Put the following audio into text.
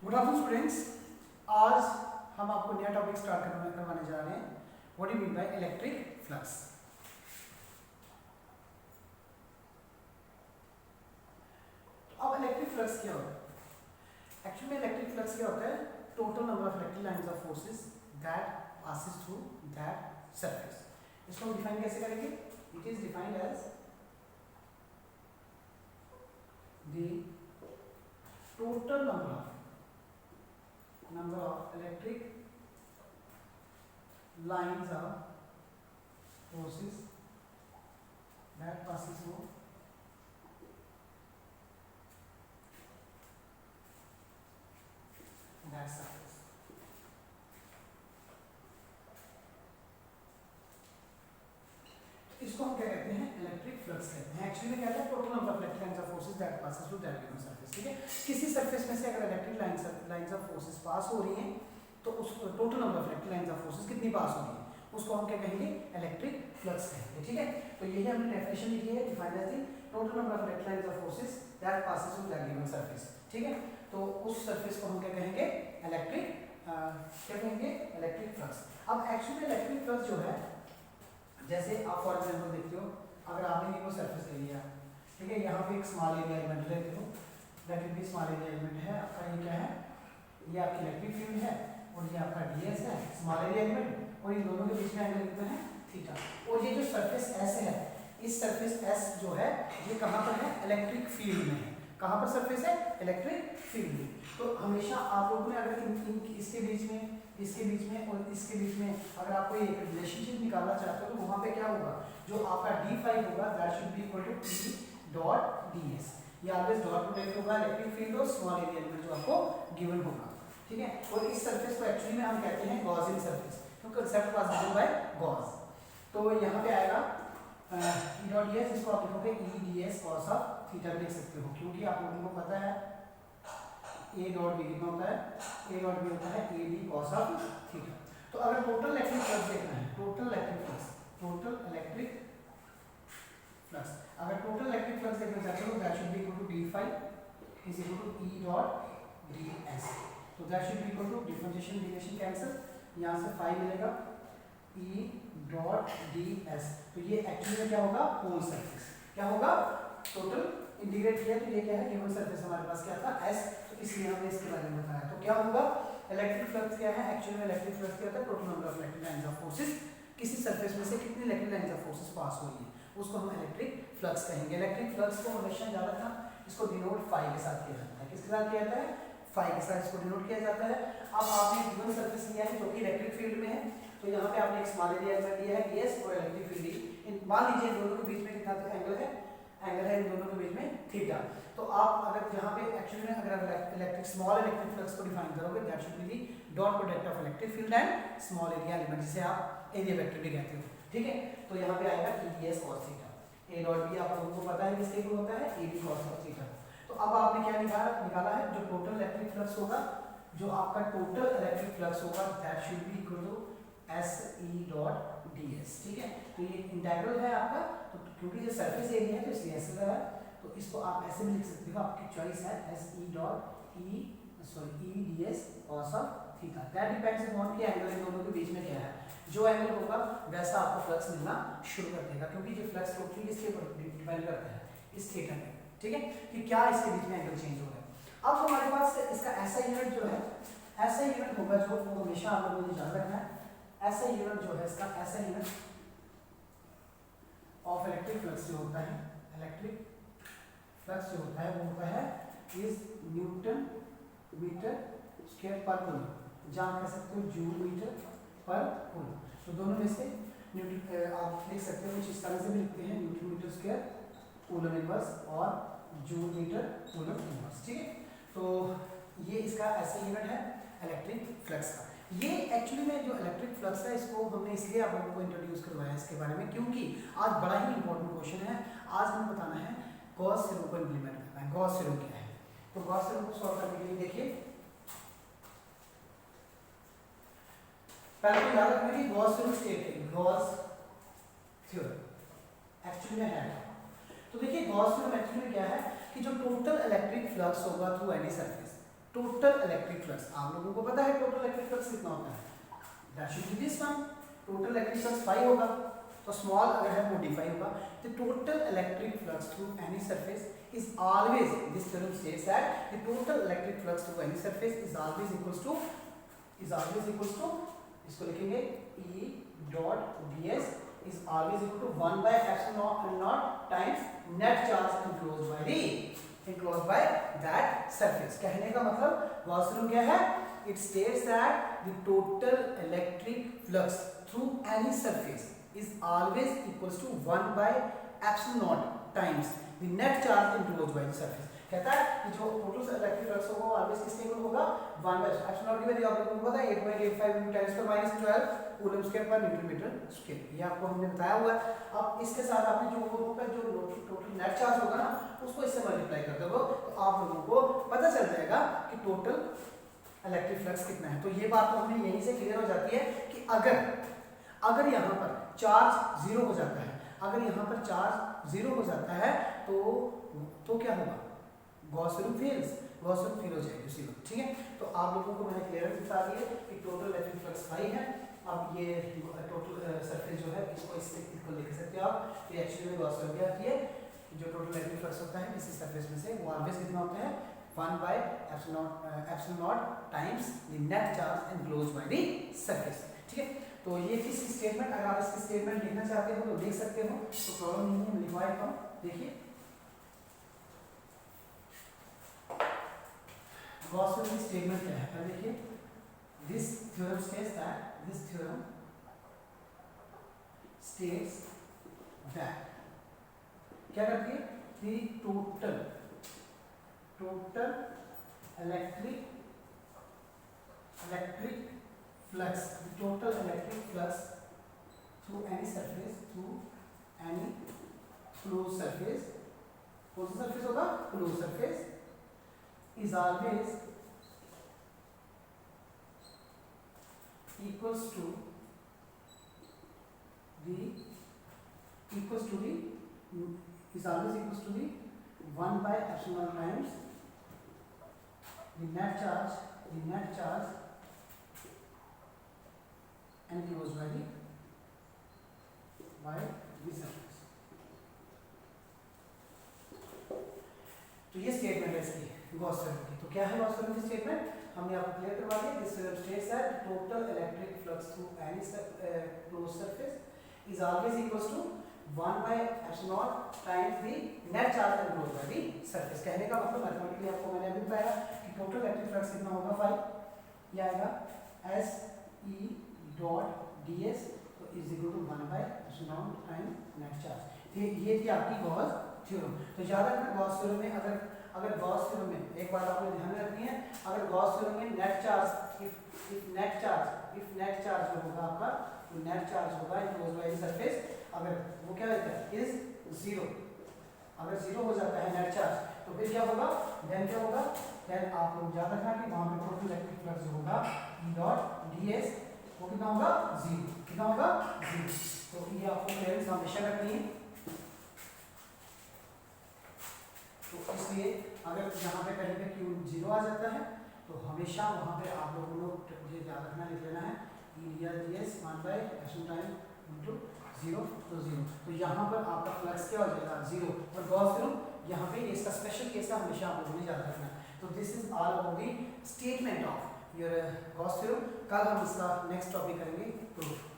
Good afternoon students. आज हम आपको नया टॉपिक स्टार्ट करवाने जा रहे हैं। What do mean by electric flux. अब इलेक्ट्रिक फ्लक्स क्या होता है? एक्चुअली इलेक्ट्रिक फ्लक्स क्या होता है? Total number of electric lines of forces that passes through that surface. इसको हम डिफाइन कैसे करेंगे? It is defined as the total number of electric lines of forces that passes through that surface. इसको हम क्या कहते हैं? इलेक्ट्रिक फ्लक्स कहते हैं। एक्चुअली में क्या है? Total number of electric lines of forces that passes through that given surface. ठीक है, किसी सरफेस में से अगर इलेक्ट्रिक लाइंस ऑफ फोर्सेस पास हो रही हैं तो उस total number of electric lines of forces कितनी पास हो रही है उसको हम क्या कहेंगे? इलेक्ट्रिक फ्लक्स कहेंगे। ठीक है, तो यही हमने डेफिनेशन लिखी है, defined as the total number of electric lines of forces that passes through that given surface. ठीक है, तो उस सरफेस को हम क्या कहेंगे? इलेक्ट्रिक क्या कहेंगे? Electric flux. अब एक्चुअली इलेक्ट्रिक फ्लक्स जो है, जैसे आप फॉर एग्जांपल देखते हो, अगर आपने ये को सरफेस ले लिया, ठीक है, यहाँ पे एक स्मॉल एरिया एलिमेंट लेते हो, that will be small area element है आपका। ये क्या है? ये आपकी इलेक्ट्रिक फील्ड है और ये आपका ds है, स्मॉल एरिया एलिमेंट, और इन दोनों के बीच में एंगल कितना है? थीटा। और ये जो सरफेस s है, इस सरफेस s जो है ये कहाँ पर है? इलेक्ट्रिक फील्ड में है। कहाँ पर सरफेस है? इलेक्ट्रिक फील्ड में। तो हमेशा आप लोगों ने अगर इसके बीच में, इसके बीच में और इसके बीच में अगर आपको एक रिलेशनशिप निकालना चाहते हो तो वहां पे क्या होगा? जो आपका d5 होगा that should be equal to p dot ds। ये ऑलवेज डॉट प्रोडक्ट होगा इलेक्ट्रिक फील्ड और स्मॉल एरिया एलिमेंट जो आपको गिवन होगा। ठीक है, और इस सरफेस को एक्चुअली में हम कहते हैं गॉसियन सरफेस, क्योंकि concept was given by Gauss. तो यहाँ पे आएगा e डॉट ds, इसको आप लिखोगे e ds cos of theta लिख सकते हो, क्योंकि आप लोगों को पता है a डॉट b कितना होता है? a डॉट b होता है ad cos ऑफ थीटा। तो अगर टोटल इलेक्ट्रिक फ्लक्स देखना है, total electric flux, total electric flux, अगर टोटल इलेक्ट्रिक फ्लक्स देखना चाहते हो that should be equal to d5 is equal to e dot ds। तो that should be equal to differentiation integration cancel, यहाँ से 5 मिलेगा e डॉट ds। तो ये एक्चुअली में क्या होगा? Whole surface. क्या होगा? टोटल इंटीग्रेट किया तो ये क्या है? गिवन सरफेस हमारे पास क्या था? s। तो इसलिए हमने इसके बारे में बताया। तो क्या होगा? इलेक्ट्रिक फ्लक्स क्या है? एक्चुअली में इलेक्ट्रिक फ्लक्स क्या होता है? Total number of electric lines of forces, किसी सरफेस में से कितनी इलेक्ट्रिक लाइंस ऑफ फोर्सेस पास हो रही है उसको हम इलेक्ट्रिक फ्लक्स कहेंगे। इलेक्ट्रिक फ्लक्स को हमेशा याद रखना, इसको डिनोट फाई के साथ किया जाता है। किसके साथ किया जाता है? फाई के साथ इसको डिनोट किया जाता है। अब आपने गिवन सरफेस लिया है जो कि इलेक्ट्रिक फील्ड में है, तो यहाँ पे आपने एक स्मॉल एरिया एलिमेंट लिया है ds और इलेक्ट्रिक फील्ड मान लीजिए इन दोनों के बीच में कितना एंगल है? एंगल है इन दोनों के बीच में थीटा। तो आप अगर यहाँ पे एक्चुअली में अगर इलेक्ट्रिक स्मॉल इलेक्ट्रिक फ्लक्स को डिफाइन करोगे that should be the dot product of electric field and small area element, जिसे आप एरिया वेक्टर भी कहते हो। ठीक है, तो यहाँ पे आएगा ds cos theta. a dot b आप लोगों को पता है किसके इक्वल होता है? ad cos of theta. तो अब आपने क्या निकाला है? जो टोटल इलेक्ट्रिक फ्लक्स होगा, जो आपका टोटल इलेक्ट्रिक फ्लक्स होगा that should be equal to se dot ds। ठीक है, तो ये इंटीग्रल है आपका, तो क्योंकि ये सरफेस एरिया है तो इसलिए ऐसे लगा है, तो इसको आप ऐसे भी लिख सकते हो, आपकी चॉइस है se dot e ds cos of theta. That depends on कि एंगल इन दोनों के बीच में क्या है। जो एंगल होगा वैसा आपको फ्लक्स मिलना शुरू कर देगा, क्योंकि ये फ्लक्स टोटली इसके ऊपर डिपेंड करता है, इस थीटा पे। ठीक है, कि क्या इसके बीच में एंगल चेंज हो रहा है। अब हमारे पास इसका ऐसा यूनिट जो है, ऐसा यूनिट होगा जो वो हमेशा आप लोगों को याद रखना है। ऐसा यूनिट जो है इसका, ऐसा यूनिट ऑफ इलेक्ट्रिक फ्लक्स जो होता है, इलेक्ट्रिक फ्लक्स जो होता है वो होता है इज न्यूटन मीटर स्क्वायर पर कूलम, जहाँ कह सकते हो जूल मीटर पर कूलम। तो दोनों में से न्यूटन आप लिख सकते हो, कुछ इस तरह से भी लिखते हैं, newton metre square coulomb inverse और जूल मीटर कूलम इनवर्स। ठीक है, तो ये इसका ऐसा यूनिट है इलेक्ट्रिक फ्लक्स का। ये एक्चुअली में जो इलेक्ट्रिक फ्लक्स है इसको हमने इसलिए आप लोगों को इंट्रोड्यूस करवाया इसके बारे में, क्योंकि आज बड़ा ही इंपॉर्टेंट क्वेश्चन है। आज हमें बताना है गॉस थ्योरम को इंप्लीमेंट करना है। गॉस थ्योरम क्या है? तो गॉस थ्योरम को सॉल्व करने के लिए देखिए, पहले तो याद रखना कि गॉस थ्योरम स्टेट है, गॉस थ्योरम एक्चुअली में है। तो देखिए गॉस थ्योरम एक्चुअली में क्या है कि जो टोटल इलेक्ट्रिक फ्लक्स होगा through any surface, total electric flux, आप लोगों को पता है टोटल इलेक्ट्रिक फ्लक्स कितना होता है, that should B this one, total electric flux 5 होगा, तो स्मॉल अगर है मॉडिफाई होगा, तो total electric flux through any surface is always, this theorem states that the total electric flux through any surface is always equals to इसको लिखेंगे E dot ds is always equal to 1 by epsilon naught times net charge enclosed by that surface। कहने का मतलब Gauss theorem क्या है, it states that the total electric flux through any surface is always equals to 1 by epsilon naught times the net charge enclosed by the surface। कहता है कि जो total electric flux होगा वो ऑलवेज किसके equal होगा, 1 बाय एप्सिलॉन नॉट की value आप लोगों को पता है 8.85 × 10⁻12 कूलम स्क्वायर पर न्यूटन मीटर स्क्वायर, ये आपको हमने बताया हुआ है। अब इसके साथ आपने जो होगा जो टोटल नेट चार्ज होगा ना उसको इससे मल्टीप्लाई कर दोगे तो आप लोगों को पता चल जाएगा कि टोटल इलेक्ट्रिक फ्लक्स कितना है। तो ये बात तो हमें यहीं से क्लियर हो जाती है कि अगर यहाँ पर चार्ज जीरो हो जाता है, अगर यहाँ पर चार्ज जीरो हो जाता है तो क्या होगा, गॉस थ्योरम फेल हो जाएगी उसी वक्त, ठीक है। तो आप लोगों को मैंने क्लियर बता दिया कि टोटल इलेक्ट्रिक फ्लक्स 5 है। अब ये टोटल सरफेस जो है इसको इसको लिख सकते हो आप, ये एक्चुअली में गॉस थ्योरम क्या होती है, जो टोटल इलेक्ट्रिक फ्लक्स होता है किसी सरफेस में से वो ऑलवेज कितना होता है, 1 by epsilon naught times the net charge enclosed by the surface, ठीक है। तो ये थी इसकी स्टेटमेंट, अगर आप इसकी स्टेटमेंट लिखना चाहते हो तो लिख सकते हो, तो प्रॉब्लम नहीं है, लिखवा देता हूँ। देखिए गॉस थ्योरम की स्टेटमेंट क्या है, पहले देखिए, दिस थ्योरम स्टेट्स दैट क्या करती है, the total electric flux, the total electric flux through any closed surface, कौन सा surface होगा, closed surface, is always equals to the 1 by epsilon times the net charge enclosed by the surface। तो ये statement है इसकी Gauss theorem की। तो क्या है गॉस थ्योरम की स्टेटमेंट, हमने आपको क्लियर करवा दिया। This theorem states that total electric flux through any closed surface is always equals to 1 by epsilon times the net charge enclosed by the surface। कहने का मतलब मैथमेटिकली आपको मैंने अभी बताया कि टोटल इलेक्ट्रिक फ्लक्स कितना होगा, 5, ये आएगा S E डॉट ds तो is equal to 1 by epsilon times net charge. ये थी आपकी गॉस थ्योरम। तो याद रखना गॉस थ्योरम में अगर गॉस थ्योरम में एक बात आपने ध्यान में रखनी है, अगर गॉस थ्योरम में net charge if net charge जो होगा आपका, तो नेट चार्ज होगा इनक्लोज्ड बाय द सरफेस, अगर वो क्या होता है इज जीरो, अगर जीरो हो जाता है नेट चार्ज तो फिर क्या होगा, देन आप लोग याद रखना कि वहां पे टोटल इलेक्ट्रिक फ्लक्स जो होगा E डॉट ds वो कितना होगा, जीरो। तो ये आपको क्लियर हमेशा रखनी है। तो इसलिए अगर यहाँ पे कहीं पे Q जीरो आ जाता है तो हमेशा वहाँ पे आप लोगों को ये याद रखना, लिख लेना है ds 1 by epsilon time into zero, तो जीरो। तो यहाँ पर आपका फ्लक्स क्या हो जाएगा, जीरो। और गॉस थ्योरम यहाँ पे इसका स्पेशल केस है, हमेशा आप लोगों ने याद रखना है। तो this is all about the statement of your Gauss theorem. कल हम इसका नेक्स्ट टॉपिक करेंगे प्रूफ।